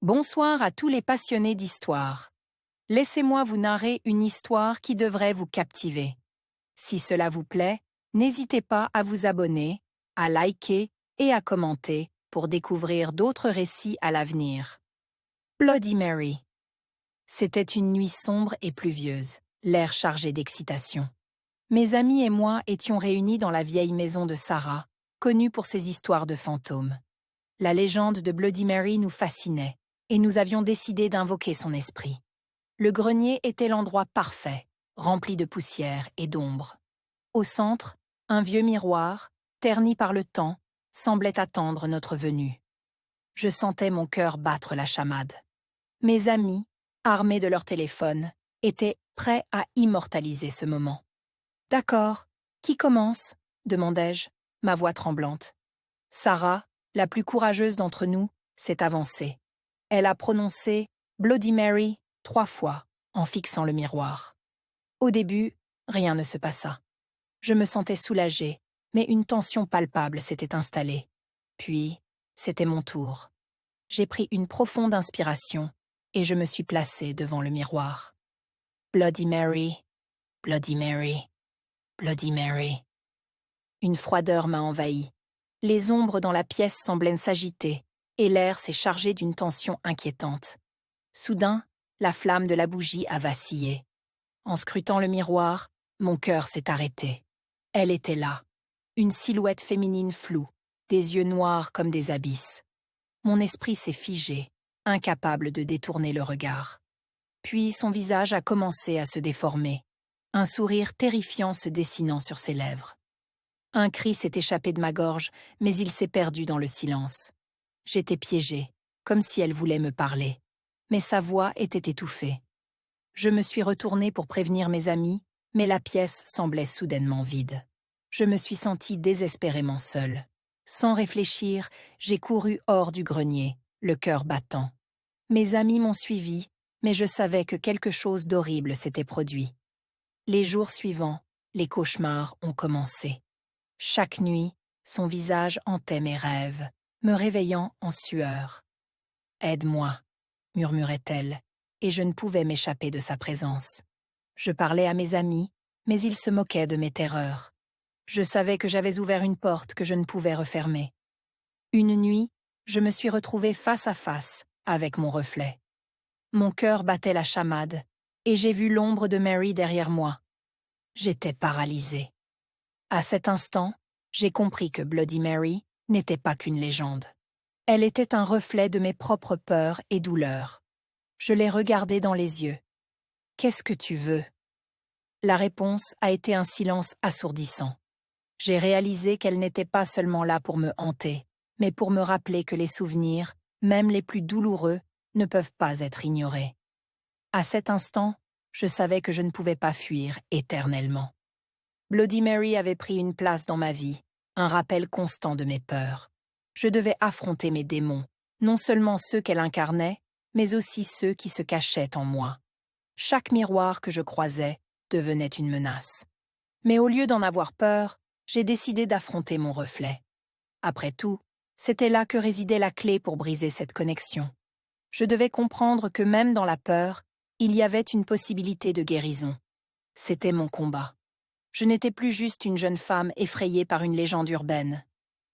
Bonsoir à tous les passionnés d'histoire. Laissez-moi vous narrer une histoire qui devrait vous captiver. Si cela vous plaît, n'hésitez pas à vous abonner, à liker et à commenter pour découvrir d'autres récits à l'avenir. Bloody Mary. C'était une nuit sombre et pluvieuse, l'air chargé d'excitation. Mes amis et moi étions réunis dans la vieille maison de Sarah, connue pour ses histoires de fantômes. La légende de Bloody Mary nous fascinait, et nous avions décidé d'invoquer son esprit. Le grenier était l'endroit parfait, rempli de poussière et d'ombre. Au centre, un vieux miroir, terni par le temps, semblait attendre notre venue. Je sentais mon cœur battre la chamade. Mes amis, armés de leur téléphone, étaient prêts à immortaliser ce moment. « D'accord, qui commence ?» demandai-je, ma voix tremblante. Sarah, la plus courageuse d'entre nous, s'est avancée. Elle a prononcé « Bloody Mary » 3 fois, en fixant le miroir. Au début, rien ne se passa. Je me sentais soulagée, mais une tension palpable s'était installée. Puis, c'était mon tour. J'ai pris une profonde inspiration et je me suis placée devant le miroir. Bloody Mary, Bloody Mary, Bloody Mary. Une froideur m'a envahie. Les ombres dans la pièce semblaient s'agiter, et l'air s'est chargé d'une tension inquiétante. Soudain, la flamme de la bougie a vacillé. En scrutant le miroir, mon cœur s'est arrêté. Elle était là, une silhouette féminine floue, des yeux noirs comme des abysses. Mon esprit s'est figé, incapable de détourner le regard. Puis son visage a commencé à se déformer, un sourire terrifiant se dessinant sur ses lèvres. Un cri s'est échappé de ma gorge, mais il s'est perdu dans le silence. J'étais piégée, comme si elle voulait me parler, mais sa voix était étouffée. Je me suis retournée pour prévenir mes amis, mais la pièce semblait soudainement vide. Je me suis sentie désespérément seule. Sans réfléchir, j'ai couru hors du grenier, le cœur battant. Mes amis m'ont suivie, mais je savais que quelque chose d'horrible s'était produit. Les jours suivants, les cauchemars ont commencé. Chaque nuit, son visage hantait mes rêves, me réveillant en sueur. « Aide-moi » murmurait-elle, et je ne pouvais m'échapper de sa présence. Je parlais à mes amis, mais ils se moquaient de mes terreurs. Je savais que j'avais ouvert une porte que je ne pouvais refermer. Une nuit, je me suis retrouvée face à face avec mon reflet. Mon cœur battait la chamade, et j'ai vu l'ombre de Mary derrière moi. J'étais paralysée. À cet instant, j'ai compris que Bloody Mary n'était pas qu'une légende. Elle était un reflet de mes propres peurs et douleurs. Je l'ai regardée dans les yeux. « Qu'est-ce que tu veux ?» La réponse a été un silence assourdissant. J'ai réalisé qu'elle n'était pas seulement là pour me hanter, mais pour me rappeler que les souvenirs, même les plus douloureux, ne peuvent pas être ignorés. À cet instant, je savais que je ne pouvais pas fuir éternellement. Bloody Mary avait pris une place dans ma vie, un rappel constant de mes peurs. Je devais affronter mes démons, non seulement ceux qu'elle incarnait, mais aussi ceux qui se cachaient en moi. Chaque miroir que je croisais devenait une menace. Mais au lieu d'en avoir peur, j'ai décidé d'affronter mon reflet. Après tout, c'était là que résidait la clé pour briser cette connexion. Je devais comprendre que même dans la peur, il y avait une possibilité de guérison. C'était mon combat. Je n'étais plus juste une jeune femme effrayée par une légende urbaine.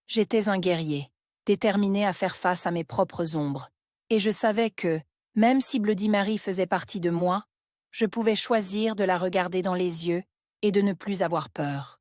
J'étais un guerrier, déterminé à faire face à mes propres ombres, et je savais que, même si Bloody Mary faisait partie de moi, je pouvais choisir de la regarder dans les yeux et de ne plus avoir peur.